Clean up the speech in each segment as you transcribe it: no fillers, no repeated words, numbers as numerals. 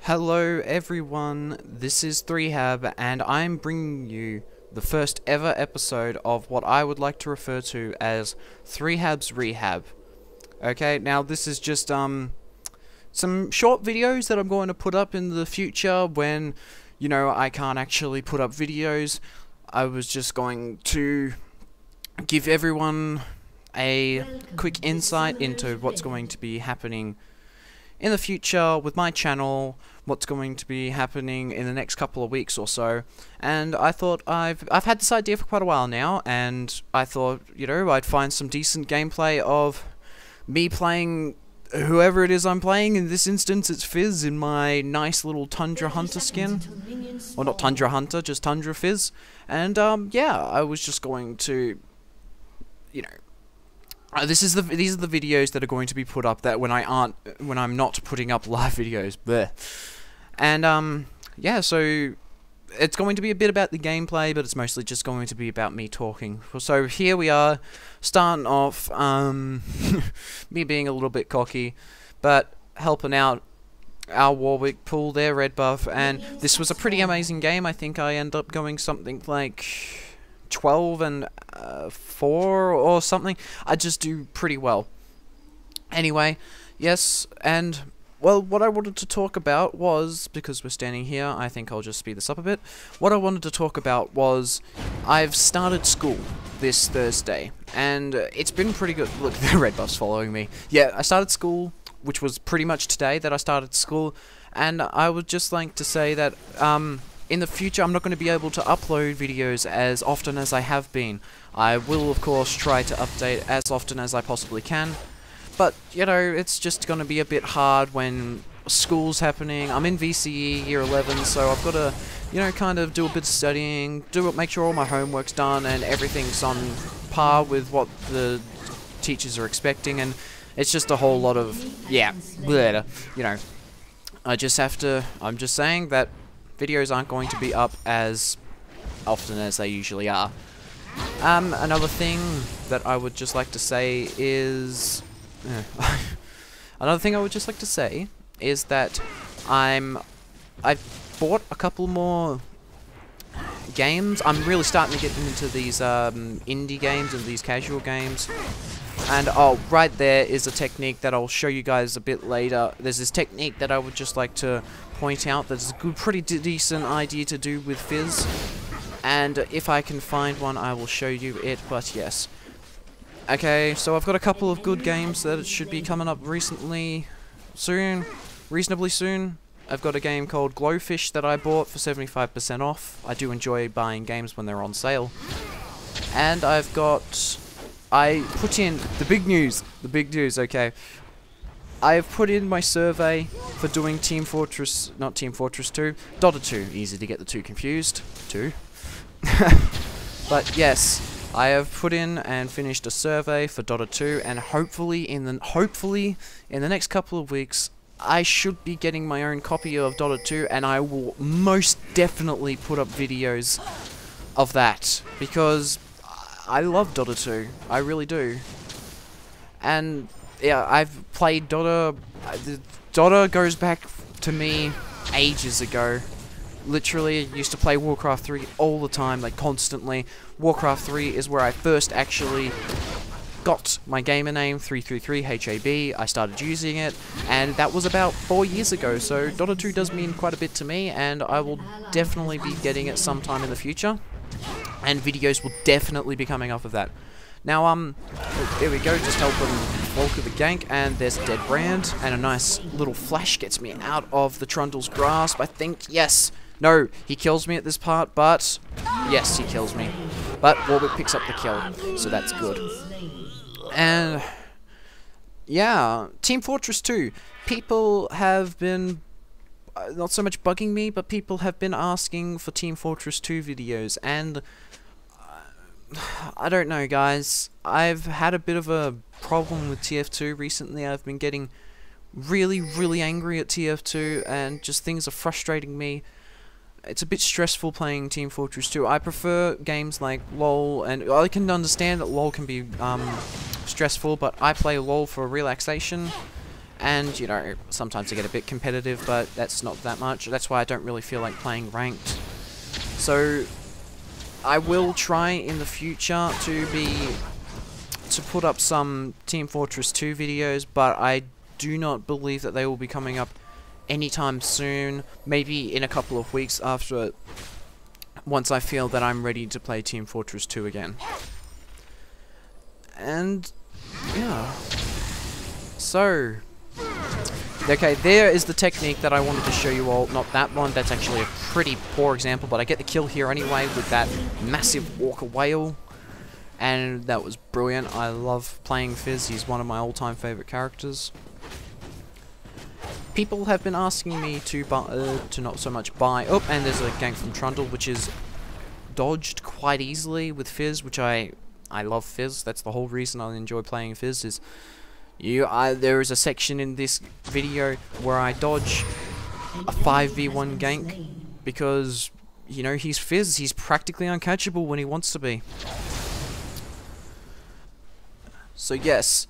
Hello everyone, this is 3hab and I'm bringing you the first ever episode of what I would like to refer to as 3hab's Rehab. Okay, now this is just some short videos that I'm going to put up in the future when, you know, I can't actually put up videos. I was just going to give everyone a quick insight into what's going to be happening in the future with my channel, what's going to be happening in the next couple of weeks or so. And I thought I've had this idea for quite a while now, and I thought, you know, I'd find some decent gameplay of me playing whoever it is I'm playing. In this instance, it's Fizz in my nice little Tundra Hunter skin. Well, not Tundra Hunter, just Tundra Fizz. And yeah, I was just going to, you know, these are the videos that are going to be put up that when I'm not putting up live videos. Bleh. And yeah, so it's going to be a bit about the gameplay, but it's mostly just going to be about me talking. So here we are, starting off, me being a little bit cocky, but helping out our Warwick pull their red buff, and this was a pretty amazing game. I think I end up going something like 12 and 4 or something. I just do pretty well. Anyway, yes, and well, what I wanted to talk about was, because we're standing here, I think I'll just speed this up a bit. What I wanted to talk about was, I've started school this Thursday, and it's been pretty good. Look, the red buff's following me. Yeah, I started school, which was pretty much today that I started school, and I would just like to say that, in the future, I'm not going to be able to upload videos as often as I have been. I will, of course, try to update as often as I possibly can. But, you know, it's just going to be a bit hard when school's happening. I'm in VCE year 11, so I've got to, you know, kind of do a bit of studying, make sure all my homework's done and everything's on par with what the teachers are expecting. And it's just a whole lot of, yeah, bleh, you know, I'm just saying that videos aren't going to be up as often as they usually are. Another thing that I would just like to say is... that I've bought a couple more games. I'm really starting to get into these indie games and these casual games. And oh, right there is a technique that I'll show you guys a bit later. There's this technique that I would just like to point out that's a good, pretty decent idea to do with Fizz. And if I can find one, I will show you it, but yes. Okay, so I've got a couple of good games that should be coming up reasonably soon. I've got a game called Glowfish that I bought for 75% off. I do enjoy buying games when they're on sale. And I put in the big news, okay. I've put in my survey for doing Team Fortress 2, Dota 2, easy to get the two confused, 2. But yes, I have put in and finished a survey for Dota 2, and hopefully in the next couple of weeks, I should be getting my own copy of Dota 2, and I will most definitely put up videos of that, because I love Dota 2, I really do. And yeah, I've played Dota. Dota goes back to me ages ago. Literally, I used to play Warcraft 3 all the time, like constantly. Warcraft 3 is where I first actually got my gamer name, 333HAB. I started using it, and that was about 4 years ago, so Dota 2 does mean quite a bit to me, and I will definitely be getting it sometime in the future. And videos will definitely be coming off of that. Now, there we go, just helping Volker the gank, and there's a dead brand, and a nice little flash gets me out of the Trundle's grasp, I think. Yes! No, he kills me at this part, but... yes, he kills me. But Warwick picks up the kill, so that's good. And... yeah, Team Fortress 2. People have been... not so much bugging me, but people have been asking for Team Fortress 2 videos, and... I don't know, guys. I've had a bit of a problem with TF2 recently. I've been getting really angry at TF2, and just things are frustrating me. It's a bit stressful playing Team Fortress 2. I prefer games like LoL, and I can understand that LoL can be stressful, but I play LoL for relaxation, And, you know, sometimes I get a bit competitive, but that's not that much. That's why I don't really feel like playing ranked. So, I will try in the future to put up some Team Fortress 2 videos, but I do not believe that they will be coming up anytime soon. Maybe in a couple of weeks after, once I feel that I'm ready to play Team Fortress 2 again. And, yeah. So, okay, there is the technique that I wanted to show you all. Not that one, that's actually a pretty poor example, but I get the kill here anyway with that massive Walker Whale. And that was brilliant. I love playing Fizz, he's one of my all-time favorite characters. People have been asking me to not so much buy... Oh, and there's a gank from Trundle, which is dodged quite easily with Fizz, which I love Fizz. That's the whole reason I enjoy playing Fizz, is there is a section in this video where I dodge a 5v1 gank, because, you know, he's Fizz, he's practically uncatchable when he wants to be. So yes,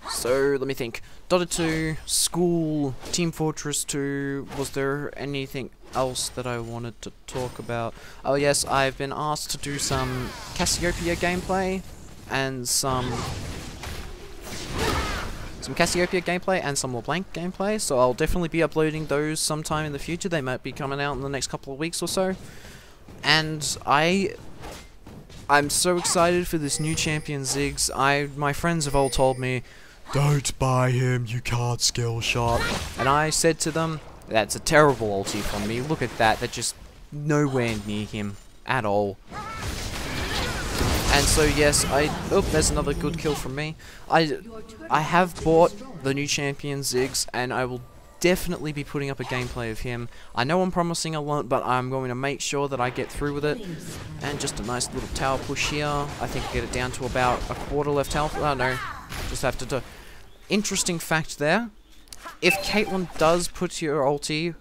so let me think. Dota 2, School, Team Fortress 2, was there anything else that I wanted to talk about? Oh yes, I've been asked to do some Cassiopeia gameplay, and some Cassiopeia gameplay and some LeBlanc gameplay, so I'll definitely be uploading those sometime in the future. They might be coming out in the next couple of weeks or so. And I'm so excited for this new champion Ziggs. My friends have all told me, don't buy him, you can't skill shot. And I said to them, that's a terrible ulti from me. Look at that, that's just nowhere near him at all. And so yes, oh, there's another good kill from me. I have bought the new champion Ziggs, and I will definitely be putting up a gameplay of him. I know I'm promising a lot, but I'm going to make sure that I get through with it. And just a nice little tower push here. I think get it down to about a quarter left health. Oh no, just have to do. Interesting fact there. If Caitlyn does put her ulti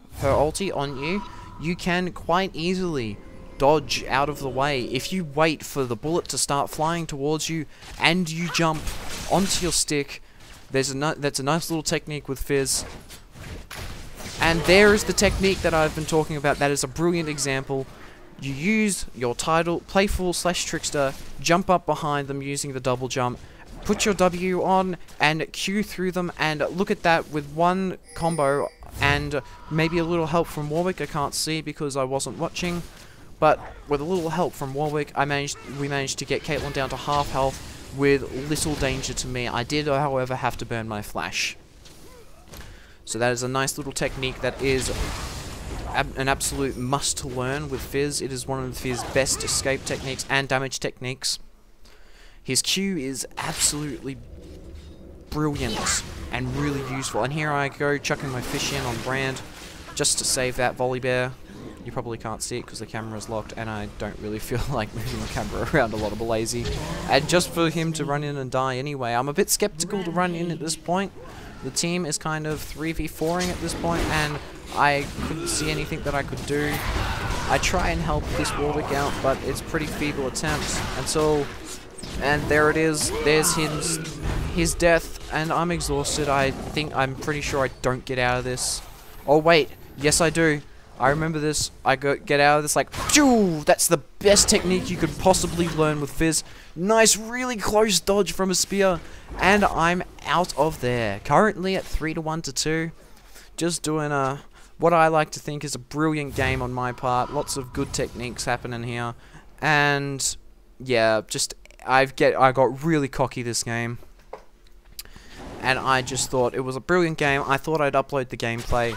on you, you can quite easily dodge out of the way. If you wait for the bullet to start flying towards you and you jump onto your stick, that's a nice little technique with Fizz. And there is the technique that I've been talking about. That is a brilliant example. You use your title, Playful/Trickster, jump up behind them using the double jump, put your W on, and Q through them, and look at that with one combo, and maybe a little help from Warwick. I can't see because I wasn't watching. But with a little help from Warwick, we managed to get Caitlyn down to half health with little danger to me. I did, however, have to burn my flash. So that is a nice little technique that is an absolute must to learn with Fizz. It is one of Fizz's best escape techniques and damage techniques. His Q is absolutely brilliant and really useful. And here I go, chucking my fish in on Brand just to save that volley bear. You probably can't see it because the camera's locked, and I don't really feel like moving the camera around a lot of lazy. And just for him to run in and die anyway, I'm a bit skeptical to run in at this point. The team is kind of 3v4ing at this point, and I couldn't see anything that I could do. I try and help this Warwick out, but it's pretty feeble attempts. And there it is. There's his death, and I'm exhausted. I'm pretty sure I don't get out of this. Oh wait, yes I do. I remember this. I get out of this like, phew! That's the best technique you could possibly learn with Fizz. Nice, really close dodge from a spear, and I'm out of there. Currently at 3-1 to 2. Just doing what I like to think is a brilliant game on my part. Lots of good techniques happening here, and yeah, just I got really cocky this game, and I just thought it was a brilliant game. I thought I'd upload the gameplay.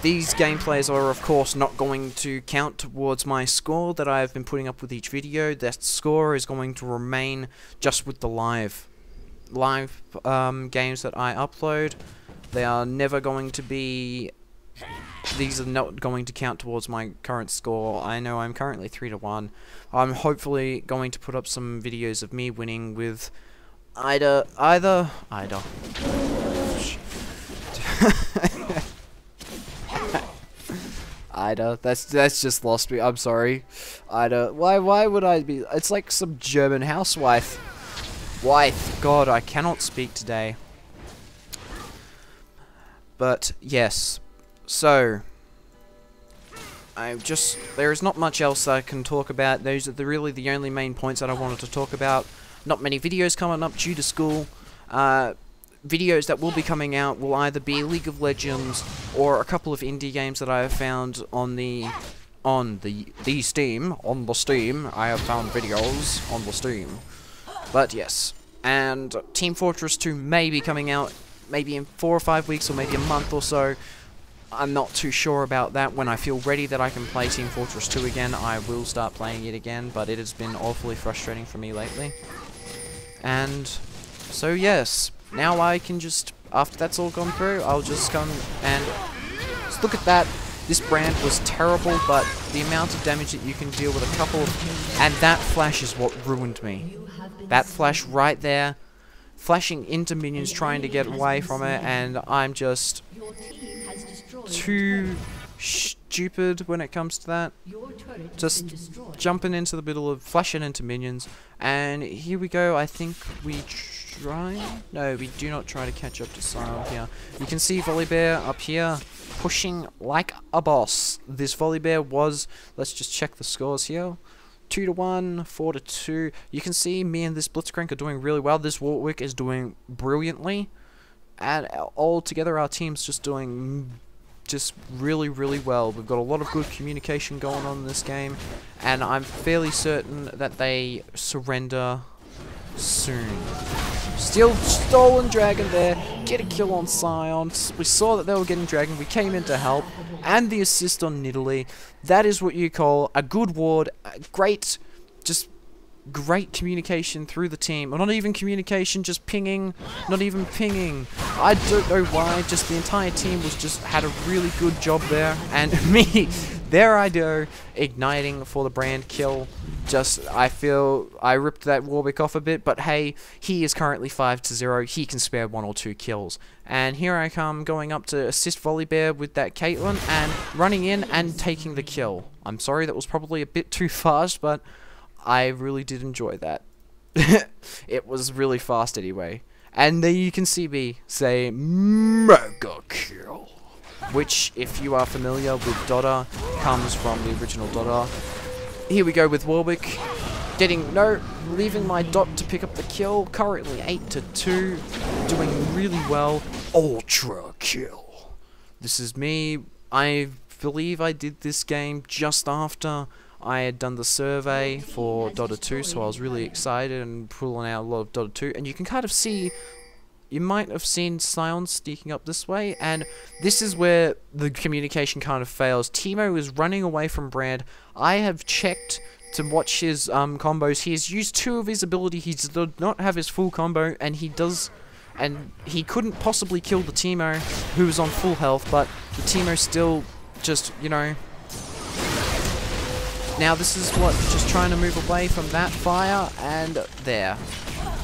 These gameplays are of course not going to count towards my score that I've been putting up with each video. That score is going to remain just with the live games that I upload. They are never going to be... These are not going to count towards my current score. I know I'm currently 3-1. I'm hopefully going to put up some videos of me winning with either Ida, that's just lost me. I'm sorry. Ida, why would I be? It's like some German housewife. Wife. God, I cannot speak today. But yes, so there is not much else I can talk about. Those are really the only main points that I wanted to talk about. Not many videos coming up due to school. Videos that will be coming out will either be League of Legends or a couple of indie games that I have found on the Steam. I have found videos on the Steam. But yes, and Team Fortress 2 may be coming out maybe in 4 or 5 weeks or maybe a month or so. I'm not too sure about that. When I feel ready that I can play Team Fortress 2 again, I will start playing it again, but it has been awfully frustrating for me lately. And so yes, now I can just, after that's all gone through, I'll just come and just look at that. This brand was terrible, but the amount of damage that you can deal with a couple of, and that flash is what ruined me. That flash right there, flashing into minions trying to get away from it, and I'm just too stupid when it comes to that. Just jumping into the middle of flashing into minions, and here we go. I think we try. No, we do not try to catch up to Sion here. You can see Volibear up here pushing like a boss. This Volibear was, let's just check the scores here. 2-1, 4-2. You can see me and this Blitzcrank are doing really well. This Warwick is doing brilliantly. And all together our team's just doing really, really well. We've got a lot of good communication going on in this game. And I'm fairly certain that they surrender soon. Still stolen dragon there. Get a kill on Sion. We saw that they were getting dragon. We came in to help. And the assist on Nidalee. That is what you call a good ward. A great, just great communication through the team. Or not even communication, just pinging. Not even pinging. I don't know why. Just the entire team was just had a really good job there. And me, there I go, igniting for the brand kill. Just, I feel I ripped that Warwick off a bit, but hey, he is currently 5-0. He can spare 1 or 2 kills. And here I come, going up to assist Volibear with that Caitlyn, and running in and taking the kill. I'm sorry, that was probably a bit too fast, but I really did enjoy that. It was really fast anyway. And there you can see me say, mega kill. Which, if you are familiar with Dota, comes from the original Dota. Here we go with Warwick, leaving my dot to pick up the kill, currently 8-2, doing really well, ultra kill. This is me. I believe I did this game just after I had done the survey for Dota 2, so I was really excited and pulling out a lot of Dota 2, and you can kind of see, you might have seen Sion sneaking up this way, and this is where the communication kind of fails. Teemo is running away from Brand. I have checked to watch his combos. He has used 2 of his ability. He does not have his full combo, and he couldn't possibly kill the Teemo, who was on full health, but the Teemo still just, you know. Now this is what, just trying to move away from that fire, and there.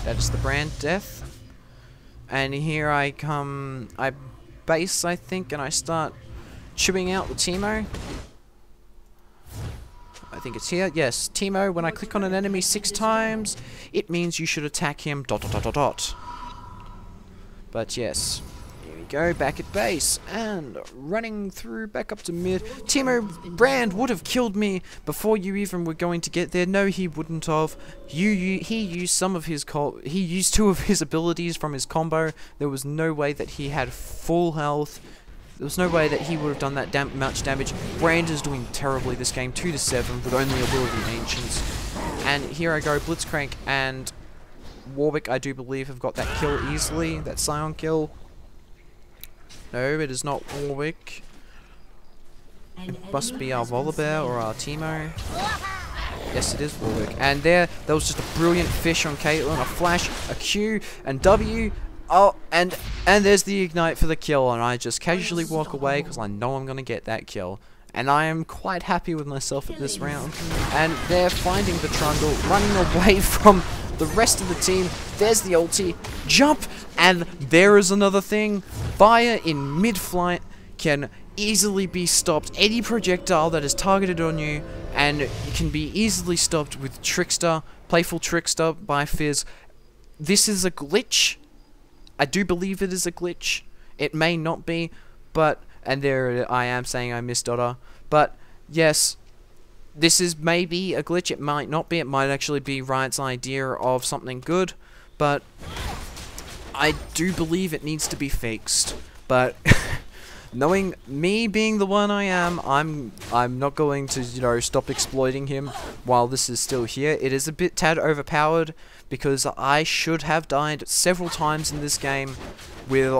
That is the Brand death. And here I come, I base, I think, and I start chewing out the Teemo. I think it's here. Yes, Teemo, when I click on an enemy 6 times, it means you should attack him, ... But yes, here we go, back at base, and running through, back up to mid. Teemo, Brand would have killed me before you even were going to get there. No, he wouldn't have. He used some of his he used 2 of his abilities from his combo. There was no way that he had full health. There was no way that he would have done that much damage. Brand is doing terribly this game, 2-7 with only ability Ancients. And here I go, Blitzcrank and Warwick, I do believe, have got that kill easily, that Sion kill. No, it is not Warwick. It must be our Volibear or our Teemo. Yes, it is Warwick. And there was just a brilliant fish on Caitlyn, a flash, a Q, and W. Oh, and there's the ignite for the kill, and I just casually walk away because I know I'm going to get that kill. And I am quite happy with myself at this round. And they're finding the Trundle, running away from the rest of the team. There's the ulti, jump, and there is another thing. Fire in mid-flight can easily be stopped. Any projectile that is targeted on you, and it can be easily stopped with Trickster, Playful Trickster by Fizz. This is a glitch. I do believe it is a glitch. It may not be, but, and there I am saying I miss Dota, but yes, this is maybe a glitch. It might not be. It might actually be Riot's idea of something good, but I do believe it needs to be fixed. But knowing me being the one I am, I'm not going to, you know, stop exploiting him while this is still here. It is a bit tad overpowered because I should have died several times in this game with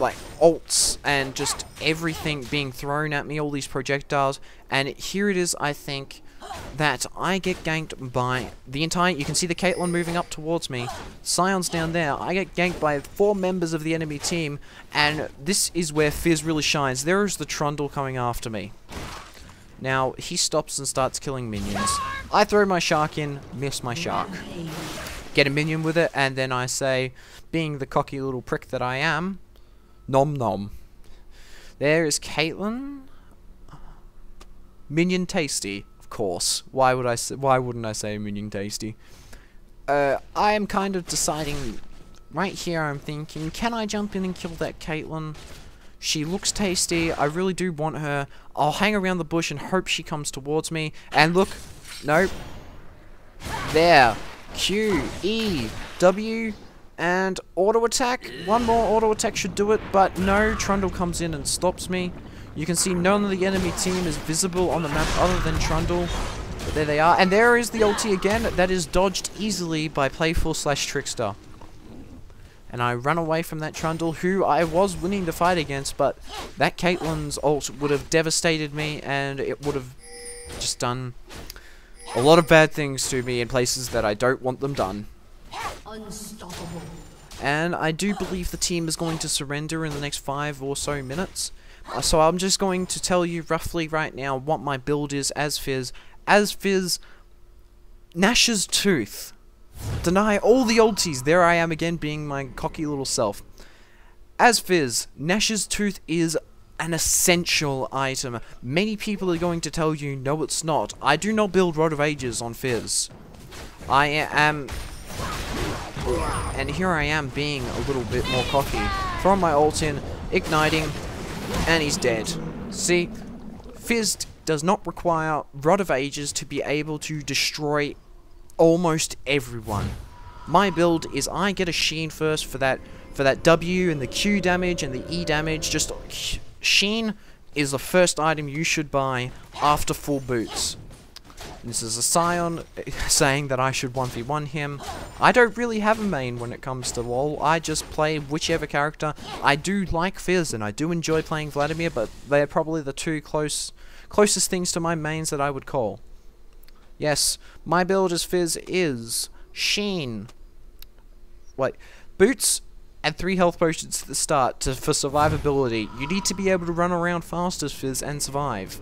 like ults and just everything being thrown at me, all these projectiles, and here it is. I think that I get ganked by the entire, you can see the Caitlyn moving up towards me, Sion's down there, I get ganked by 4 members of the enemy team, and this is where Fizz really shines. There is the Trundle coming after me. Now, he stops and starts killing minions. I throw my shark in, miss my shark. Get a minion with it, and then I say, being the cocky little prick that I am, nom nom. There is Caitlyn. Minion tasty. Of course. Why wouldn't I say minion tasty? I am kind of deciding right here. I'm thinking, can I jump in and kill that Caitlyn? She looks tasty. I really do want her. I'll hang around the bush and hope she comes towards me. And look, nope. There. Q, E, W, and auto attack. One more auto attack should do it, but no. Trundle comes in and stops me. You can see none of the enemy team is visible on the map other than Trundle. But there they are. And there is the ulti again. That is dodged easily by Playful/Trickster. And I run away from that Trundle, who I was winning the fight against, but that Caitlyn's ult would have devastated me, and it would have just done a lot of bad things to me in places that I don't want them done. Unstoppable. And I do believe the team is going to surrender in the next 5 or so minutes. So I'm just going to tell you roughly right now what my build is as Fizz. As Fizz, Nash's Tooth. Deny all the ultis. There I am again being my cocky little self. As Fizz, Nash's Tooth is an essential item. Many people are going to tell you, no it's not. I do not build Rod of Ages on Fizz. I am... And here I am being a little bit more cocky. Throwing my ult in, igniting, and he's dead. See, Fizz does not require Rod of Ages to be able to destroy almost everyone. My build is I get a Sheen first for that W and the Q damage and the E damage. Just Sheen is the first item you should buy after full boots. And this is a Sion saying that I should 1v1 him. I don't really have a main when it comes to LoL. I just play whichever character. I do like Fizz and I do enjoy playing Vladimir, but they're probably the two closest things to my mains that I would call. Yes, my build as Fizz is Sheen. Wait, boots and 3 health potions at the start for survivability. You need to be able to run around fast as Fizz and survive.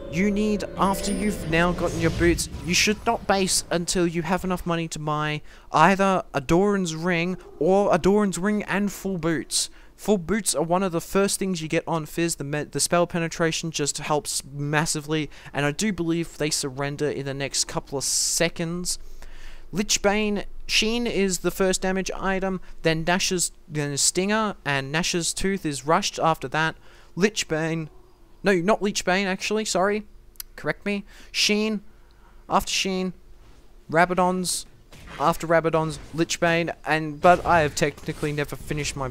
You need, after you've now gotten your boots, you should not base until you have enough money to buy either a Doran's Ring or a Doran's Ring and full boots. Full boots are one of the first things you get on Fizz. The spell penetration just helps massively, and I do believe they surrender in the next couple of seconds. Lichbane, Sheen is the first damage item, then Stinger, and Nash's Tooth is rushed after that. Lichbane, no, not Lichbane actually, sorry, correct me. Sheen, after Sheen, Rabadon's, after Rabadon's, Lichbane, but I have technically never finished my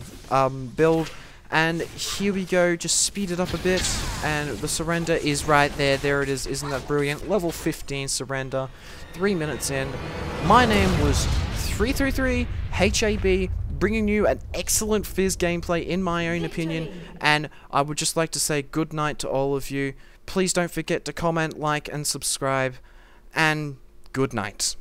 build. And here we go, just speed it up a bit, and the surrender is right there. There it is, isn't that brilliant? Level 15 surrender, 3 minutes in. My name was 333HAB, bringing you an excellent Fizz gameplay in my own opinion, and I would just like to say good night to all of you. Please don't forget to comment, like, and subscribe, and good night.